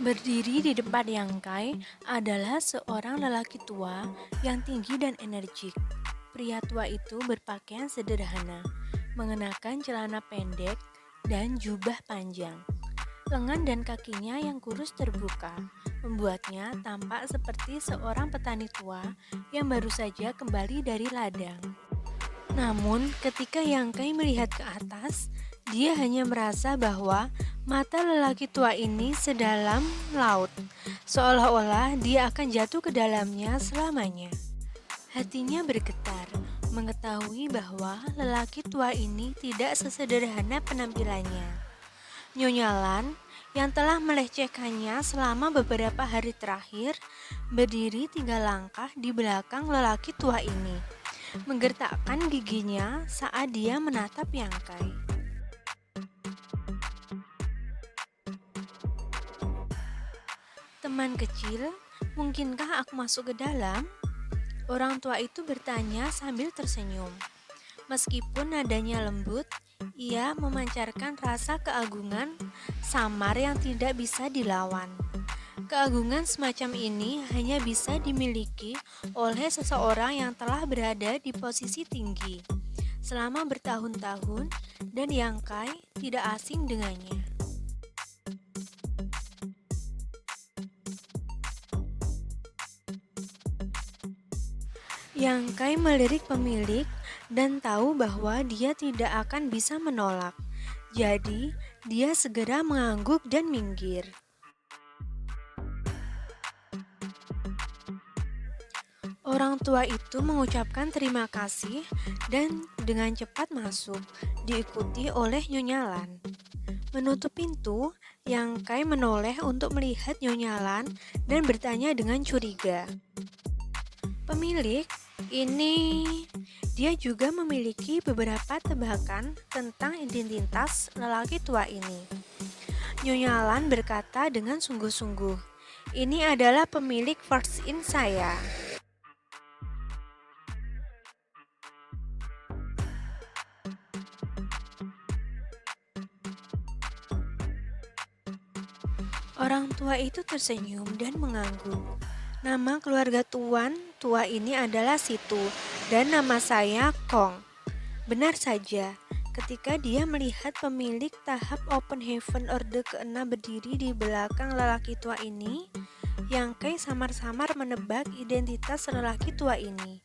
Berdiri di depan Yangkai adalah seorang lelaki tua yang tinggi dan energik. Pria tua itu berpakaian sederhana, mengenakan celana pendek dan jubah panjang. Lengan dan kakinya yang kurus terbuka, membuatnya tampak seperti seorang petani tua yang baru saja kembali dari ladang. Namun, ketika Yangkai melihat ke atas, dia hanya merasa bahwa mata lelaki tua ini sedalam laut, seolah-olah dia akan jatuh ke dalamnya selamanya. Hatinya bergetar, mengetahui bahwa lelaki tua ini tidak sesederhana penampilannya. Nyonya Lan, yang telah melecehkannya selama beberapa hari terakhir, berdiri 3 langkah di belakang lelaki tua ini, menggertakkan giginya saat dia menatap Yangkai. Teman kecil, mungkinkah aku masuk ke dalam? Orang tua itu bertanya sambil tersenyum. Meskipun nadanya lembut, ia memancarkan rasa keagungan samar yang tidak bisa dilawan. Keagungan semacam ini hanya bisa dimiliki oleh seseorang yang telah berada di posisi tinggi selama bertahun-tahun dan Yangkai tidak asing dengannya. Yangkai melirik pemilik dan tahu bahwa dia tidak akan bisa menolak. Jadi, dia segera mengangguk dan minggir. Orang tua itu mengucapkan terima kasih dan dengan cepat masuk, diikuti oleh Nyonya Lan. Menutup pintu, Yangkai menoleh untuk melihat Nyonya Lan dan bertanya dengan curiga. Pemilik, ini dia juga memiliki beberapa tebakan tentang identitas lelaki tua ini. Nyonya Lan berkata dengan sungguh-sungguh, "Ini adalah pemilik First In saya." Orang tua itu tersenyum dan mengangguk. Nama keluarga Tuan tua ini adalah Situ dan nama saya Kong. Benar saja, ketika dia melihat pemilik tahap Open Heaven Orde ke-6 berdiri di belakang lelaki tua ini, Yangkai samar-samar menebak identitas lelaki tua ini.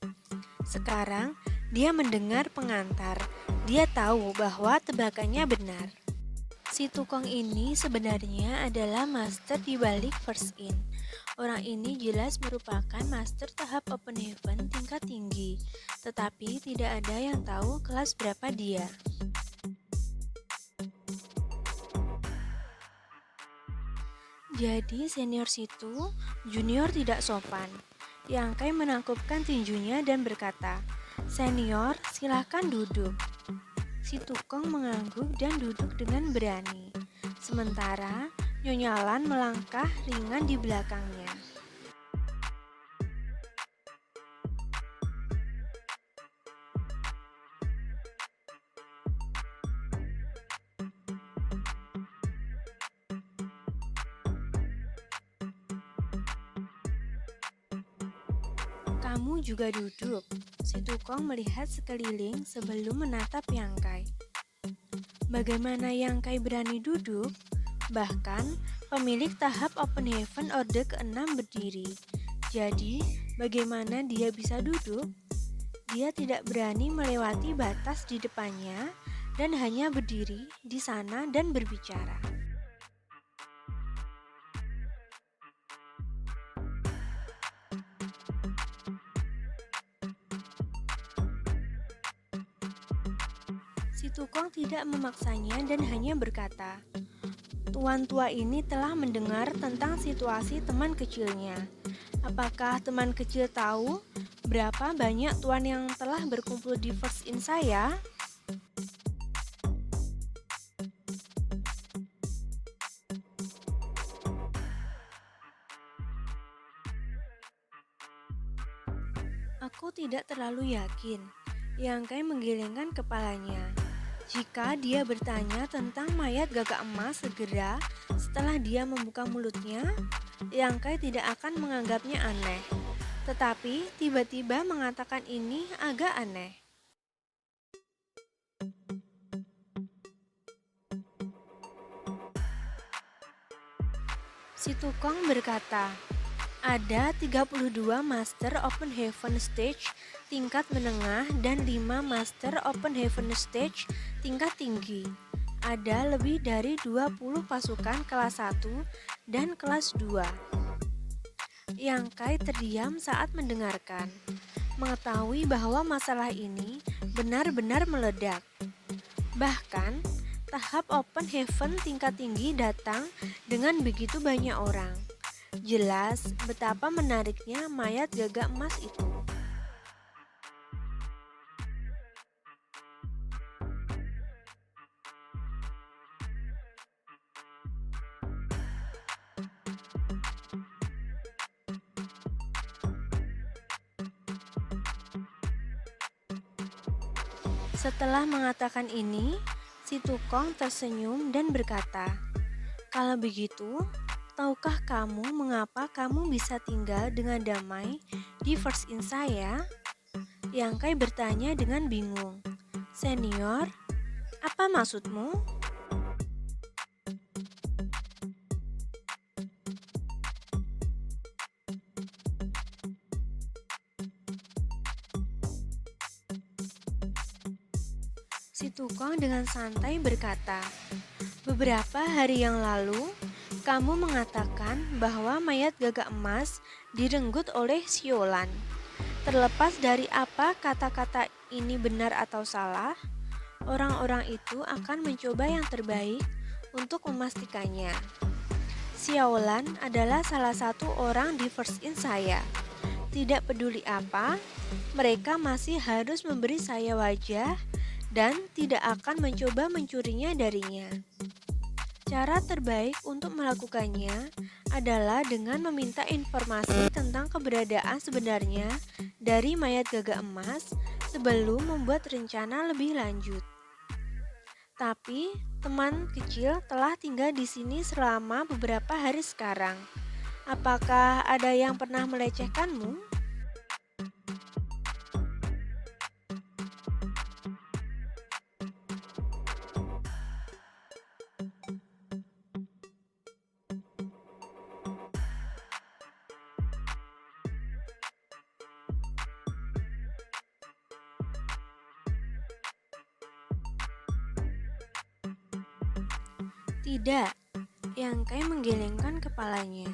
Sekarang, dia mendengar pengantar. Dia tahu bahwa tebakannya benar. Si Tukang ini sebenarnya adalah master di balik First In. Orang ini jelas merupakan master tahap Open Heaven tingkat tinggi, tetapi tidak ada yang tahu kelas berapa dia. Jadi senior situ, junior tidak sopan. Yangkai menangkupkan tinjunya dan berkata, "Senior, silahkan duduk." Si tukang mengangguk dan duduk dengan berani. Sementara Nyonya Lan melangkah ringan di belakangnya. "Kamu juga duduk." Si tukang melihat sekeliling sebelum menatap Yangkai. Bagaimana Yangkai berani duduk? Bahkan, pemilik tahap Open Heaven Orde ke-6 berdiri. Jadi, bagaimana dia bisa duduk? Dia tidak berani melewati batas di depannya dan hanya berdiri di sana dan berbicara. Si tukang tidak memaksanya dan hanya berkata, "Tuan tua ini telah mendengar tentang situasi teman kecilnya. Apakah teman kecil tahu berapa banyak tuan yang telah berkumpul di First In saya?" "Aku tidak terlalu yakin." Yangkai menggelengkan kepalanya. Jika dia bertanya tentang mayat gagak emas segera setelah dia membuka mulutnya, Yang Kai tidak akan menganggapnya aneh. Tetapi tiba-tiba mengatakan ini agak aneh. Si tukang berkata, ada 32 Master Open Heaven Stage tingkat menengah dan 5 Master Open Heaven Stage tingkat tinggi. Ada lebih dari 20 pasukan kelas 1 dan kelas 2. Yang Kai terdiam saat mendengarkan, mengetahui bahwa masalah ini benar-benar meledak. Bahkan, tahap Open Heaven tingkat tinggi datang dengan begitu banyak orang. Jelas betapa menariknya mayat gagak emas itu. Setelah mengatakan ini, si tukang tersenyum dan berkata, "Kalau begitu, tahukah kamu mengapa kamu bisa tinggal dengan damai di First In saya?" Yang Kai bertanya dengan bingung. "Senior, apa maksudmu?" Si tukang dengan santai berkata, "Beberapa hari yang lalu, kamu mengatakan bahwa mayat gagak emas direnggut oleh Siolan. Terlepas dari apa kata-kata ini benar atau salah, orang-orang itu akan mencoba yang terbaik untuk memastikannya. Siolan adalah salah satu orang di First In saya. Tidak peduli apa, mereka masih harus memberi saya wajah dan tidak akan mencoba mencurinya darinya. Cara terbaik untuk melakukannya adalah dengan meminta informasi tentang keberadaan sebenarnya dari mayat gagak emas sebelum membuat rencana lebih lanjut. Tapi teman kecil telah tinggal di sini selama beberapa hari sekarang. Apakah ada yang pernah melecehkanmu?" "Tidak," Yang Kai menggelengkan kepalanya.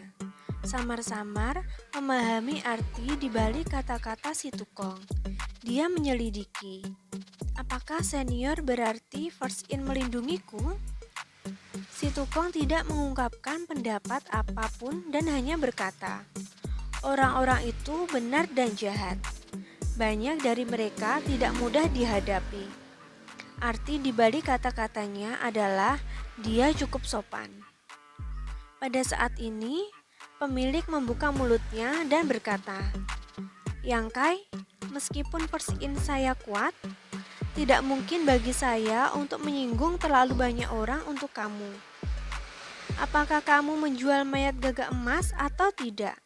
Samar-samar memahami arti di balik kata-kata si tukang. Dia menyelidiki. Apakah senior berarti First In melindungiku? Si tukang tidak mengungkapkan pendapat apapun dan hanya berkata, "Orang-orang itu benar dan jahat. Banyak dari mereka tidak mudah dihadapi." Arti di balik kata-katanya adalah dia cukup sopan. Pada saat ini, pemilik membuka mulutnya dan berkata, "Yang Kai, meskipun First In saya kuat, tidak mungkin bagi saya untuk menyinggung terlalu banyak orang untuk kamu. Apakah kamu menjual mayat gagak emas atau tidak?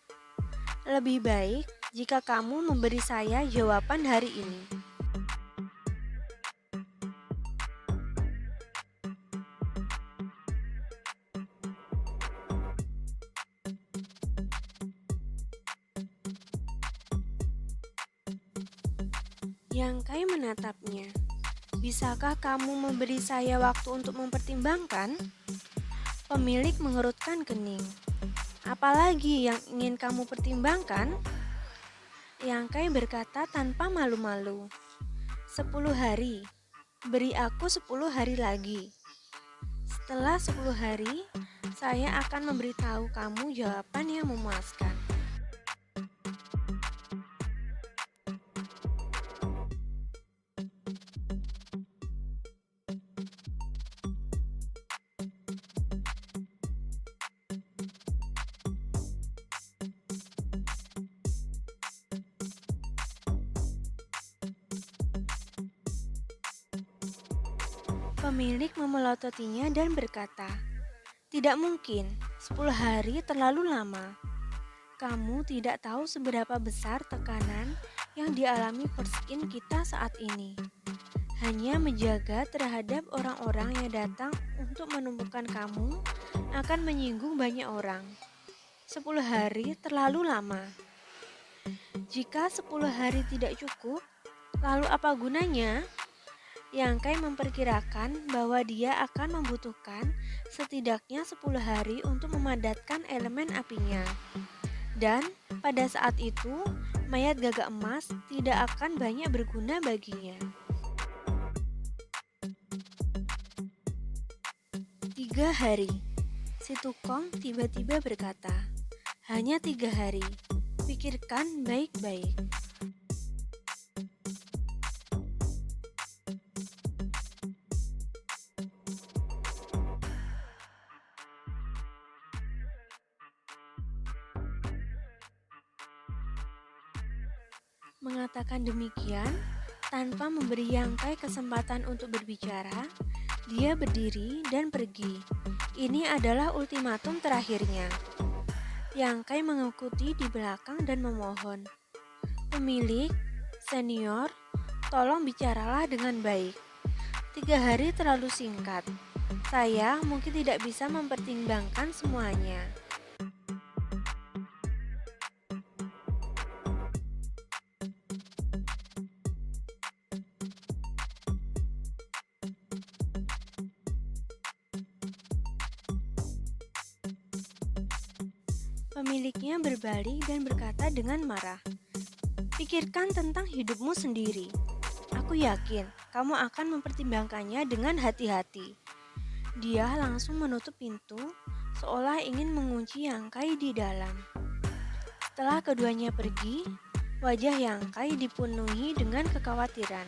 Lebih baik jika kamu memberi saya jawaban hari ini." Yang Kai menatapnya. "Bisakah kamu memberi saya waktu untuk mempertimbangkan?" Pemilik mengerutkan kening. "Apalagi yang ingin kamu pertimbangkan?" Yang Kai berkata tanpa malu-malu. 10 hari. Beri aku 10 hari lagi. Setelah 10 hari, saya akan memberitahu kamu jawaban yang memuaskan." Pemilik memelototinya dan berkata, "Tidak mungkin, 10 hari terlalu lama. Kamu tidak tahu seberapa besar tekanan yang dialami perskin kita saat ini. Hanya menjaga terhadap orang-orang yang datang untuk menemukan kamu akan menyinggung banyak orang. 10 hari terlalu lama. Jika 10 hari tidak cukup, lalu apa gunanya?" Yang Kai memperkirakan bahwa dia akan membutuhkan setidaknya 10 hari untuk memadatkan elemen apinya. Dan pada saat itu, mayat gagak emas tidak akan banyak berguna baginya. 3 hari. Si tukang tiba-tiba berkata, "Hanya 3 hari. Pikirkan baik-baik." Mengatakan demikian, tanpa memberi Yang Kai kesempatan untuk berbicara, dia berdiri dan pergi. Ini adalah ultimatum terakhirnya. Yang Kai mengikuti di belakang dan memohon, "Pemilik, senior, tolong bicaralah dengan baik. 3 hari terlalu singkat. Saya mungkin tidak bisa mempertimbangkan semuanya." Pemiliknya berbalik dan berkata dengan marah, "Pikirkan tentang hidupmu sendiri. Aku yakin kamu akan mempertimbangkannya dengan hati-hati." Dia langsung menutup pintu, seolah ingin mengunci Yang Kai di dalam. Setelah keduanya pergi, wajah Yang Kai dipenuhi dengan kekhawatiran.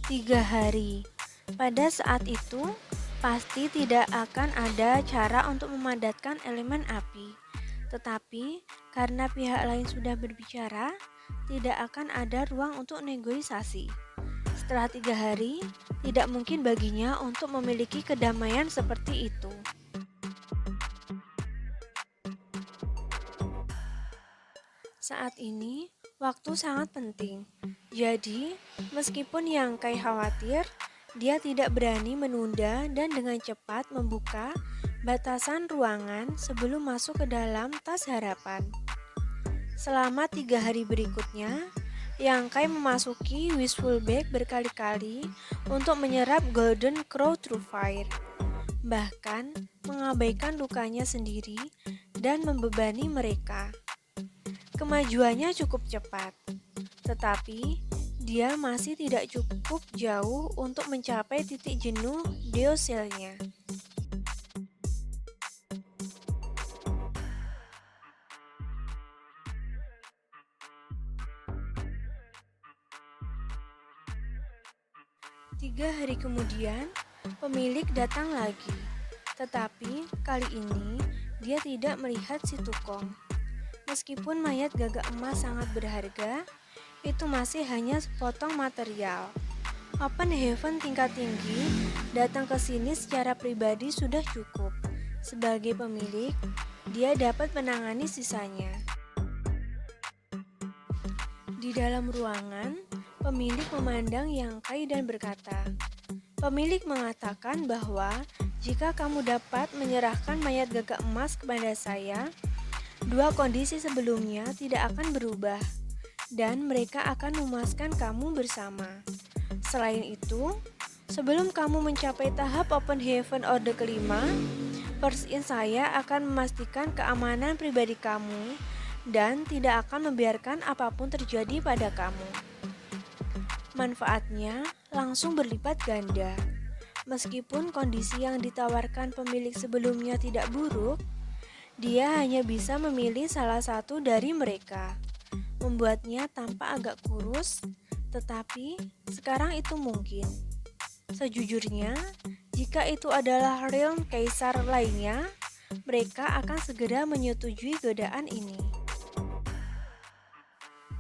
Tiga hari. Pada saat itu, pasti tidak akan ada cara untuk memadatkan elemen api. Tetapi, karena pihak lain sudah berbicara, tidak akan ada ruang untuk negosiasi. Setelah 3 hari, tidak mungkin baginya untuk memiliki kedamaian seperti itu. Saat ini, waktu sangat penting. Jadi, meskipun Yang Kai khawatir, dia tidak berani menunda dan dengan cepat membuka batasan ruangan sebelum masuk ke dalam tas harapan. Selama 3 hari berikutnya, Yang Kai memasuki Wishful Bag berkali-kali untuk menyerap Golden Crow True Fire, bahkan mengabaikan lukanya sendiri dan membebani mereka. Kemajuannya cukup cepat, tetapi dia masih tidak cukup jauh untuk mencapai titik jenuh Deoselnya. Tiga hari kemudian, pemilik datang lagi, tetapi kali ini dia tidak melihat si tukang. Meskipun mayat gagak emas sangat berharga, itu masih hanya sepotong material. Open Heaven tingkat tinggi datang ke sini secara pribadi sudah cukup. Sebagai pemilik, dia dapat menangani sisanya. Di dalam ruangan, pemilik memandang Yang Kai dan berkata, "Pemilik mengatakan bahwa jika kamu dapat menyerahkan mayat gagak emas kepada saya, 2 kondisi sebelumnya tidak akan berubah, dan mereka akan memuaskan kamu bersama. Selain itu, sebelum kamu mencapai tahap Open Heaven Order kelima, First In saya akan memastikan keamanan pribadi kamu dan tidak akan membiarkan apapun terjadi pada kamu." Manfaatnya langsung berlipat ganda. Meskipun kondisi yang ditawarkan pemilik sebelumnya tidak buruk, dia hanya bisa memilih salah satu dari mereka, membuatnya tampak agak kurus, tetapi sekarang itu mungkin. Sejujurnya, jika itu adalah realm kaisar lainnya, mereka akan segera menyetujui godaan ini.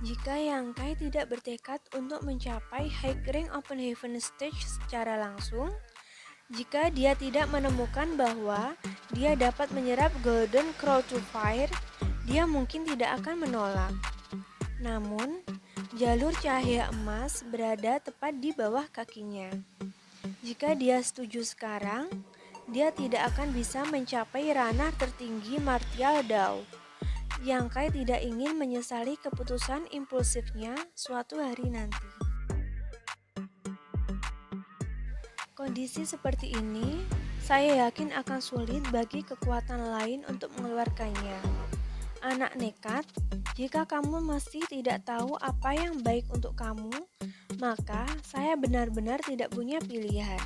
Jika Yang Kai tidak bertekad untuk mencapai high rank Open Heaven Stage secara langsung, jika dia tidak menemukan bahwa dia dapat menyerap Golden Crow to Fire, dia mungkin tidak akan menolak. Namun, jalur cahaya emas berada tepat di bawah kakinya. Jika dia setuju sekarang, dia tidak akan bisa mencapai ranah tertinggi Martial Dao. Yang Kai tidak ingin menyesali keputusan impulsifnya suatu hari nanti. Kondisi seperti ini, saya yakin akan sulit bagi kekuatan lain untuk mengeluarkannya. Anak nekat, jika kamu masih tidak tahu apa yang baik untuk kamu, maka saya benar-benar tidak punya pilihan.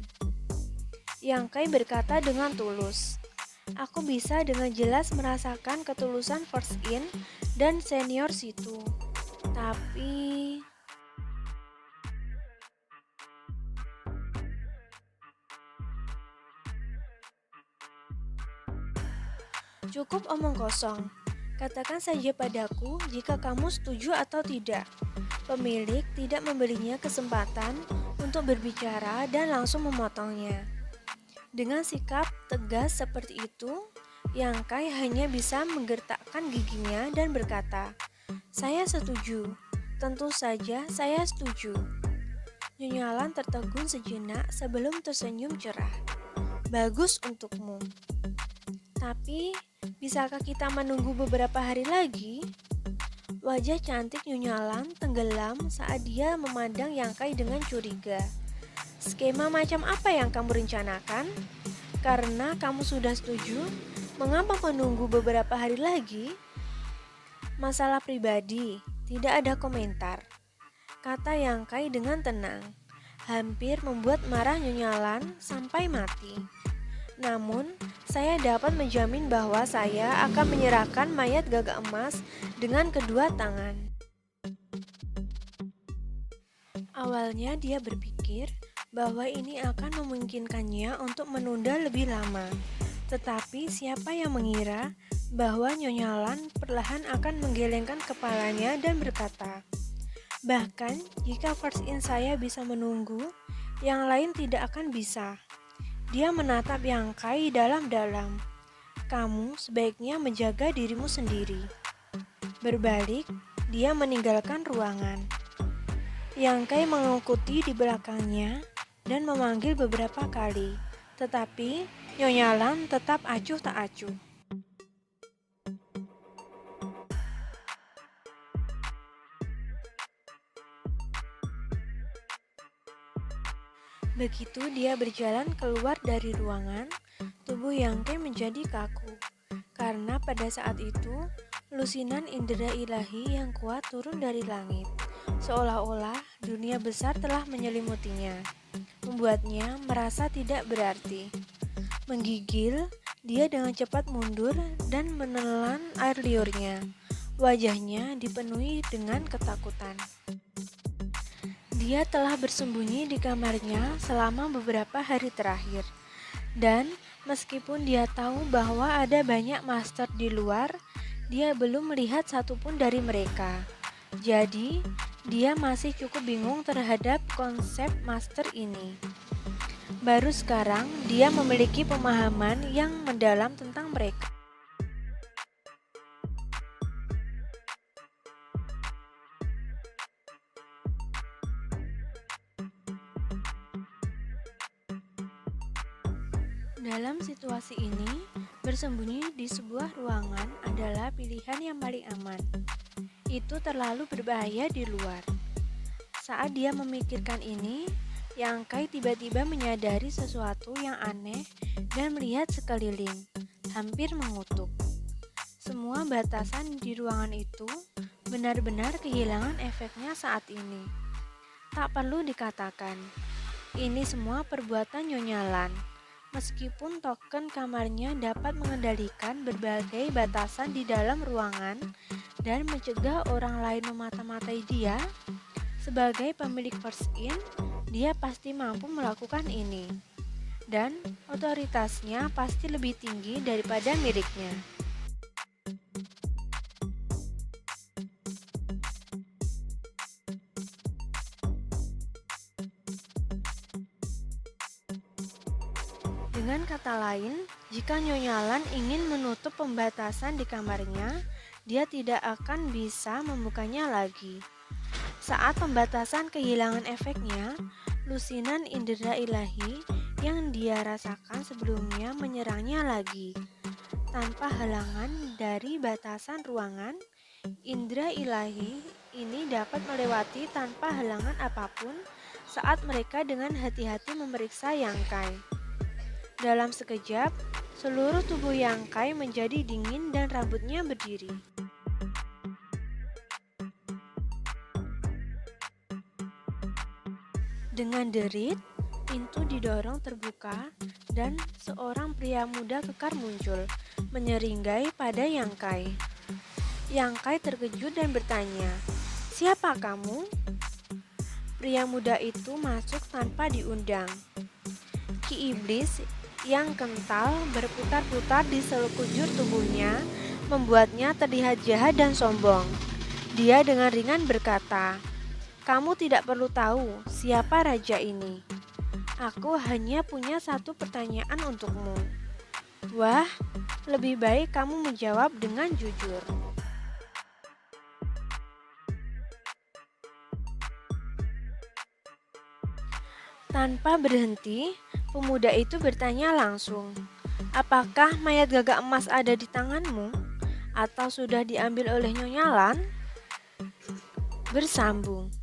Yang Kai berkata dengan tulus. Aku bisa dengan jelas merasakan ketulusan First In dan senior situ. Tapi... Cukup omong kosong. Katakan saja padaku jika kamu setuju atau tidak. Pemilik tidak memberinya kesempatan untuk berbicara dan langsung memotongnya. Dengan sikap tegas seperti itu, Yang Kai hanya bisa menggertakkan giginya dan berkata, "Saya setuju. Tentu saja saya setuju." Nyonya Lan tertegun sejenak sebelum tersenyum cerah. "Bagus untukmu. Tapi, bisakah kita menunggu beberapa hari lagi?" Wajah cantik Nyonya Lan tenggelam saat dia memandang Yang Kai dengan curiga. "Skema macam apa yang kamu rencanakan? Karena kamu sudah setuju, mengapa menunggu beberapa hari lagi?" "Masalah pribadi, tidak ada komentar," kata Yang Kai dengan tenang, hampir membuat marah Nyonya Lan sampai mati. "Namun, saya dapat menjamin bahwa saya akan menyerahkan mayat gagak emas dengan kedua tangan." Awalnya dia berpikir bahwa ini akan memungkinkannya untuk menunda lebih lama. Tetapi siapa yang mengira bahwa Nyonya Lan perlahan akan menggelengkan kepalanya dan berkata, "Bahkan jika First In saya bisa menunggu, yang lain tidak akan bisa." Dia menatap Yang Kai dalam-dalam. "Kamu sebaiknya menjaga dirimu sendiri." Berbalik, dia meninggalkan ruangan. Yang Kai mengikuti di belakangnya dan memanggil beberapa kali, tetapi Nyonya Lan tetap acuh tak acuh. Begitu dia berjalan keluar dari ruangan, tubuh Yang Kai menjadi kaku. Karena pada saat itu, lusinan indera ilahi yang kuat turun dari langit. Seolah-olah dunia besar telah menyelimutinya, membuatnya merasa tidak berarti. Menggigil, dia dengan cepat mundur dan menelan air liurnya. Wajahnya dipenuhi dengan ketakutan. Dia telah bersembunyi di kamarnya selama beberapa hari terakhir. Dan meskipun dia tahu bahwa ada banyak master di luar, dia belum melihat satupun dari mereka. Jadi, dia masih cukup bingung terhadap konsep master ini. Baru sekarang, dia memiliki pemahaman yang mendalam tentang mereka. Dalam situasi ini, bersembunyi di sebuah ruangan adalah pilihan yang paling aman. Itu terlalu berbahaya di luar. Saat dia memikirkan ini, Yang Kai tiba-tiba menyadari sesuatu yang aneh dan melihat sekeliling, hampir mengutuk. Semua batasan di ruangan itu benar-benar kehilangan efeknya saat ini. Tak perlu dikatakan, ini semua perbuatan Nyonya Lan. Meskipun token kamarnya dapat mengendalikan berbagai batasan di dalam ruangan dan mencegah orang lain memata-matai dia, sebagai pemilik First In, dia pasti mampu melakukan ini, dan otoritasnya pasti lebih tinggi daripada miliknya. Dengan kata lain, jika Nyonya Lan ingin menutup pembatasan di kamarnya, dia tidak akan bisa membukanya lagi. Saat pembatasan kehilangan efeknya, lusinan indera ilahi yang dia rasakan sebelumnya menyerangnya lagi. Tanpa halangan dari batasan ruangan, indera ilahi ini dapat melewati tanpa halangan apapun saat mereka dengan hati-hati memeriksa Yangkai. Dalam sekejap, seluruh tubuh Yangkai menjadi dingin dan rambutnya berdiri. Dengan derit, pintu didorong terbuka dan seorang pria muda kekar muncul, menyeringai pada Yangkai. Yangkai terkejut dan bertanya, "Siapa kamu?" Pria muda itu masuk tanpa diundang. Ki iblis yang kental berputar-putar di sekujur tubuhnya membuatnya terlihat jahat dan sombong. Dia dengan ringan berkata, "Kamu tidak perlu tahu siapa raja ini. Aku hanya punya satu pertanyaan untukmu." Wah, lebih baik kamu menjawab dengan jujur. Tanpa berhenti, pemuda itu bertanya langsung, "Apakah mayat gagak emas ada di tanganmu? Atau sudah diambil oleh Nyonya Lan?" Bersambung.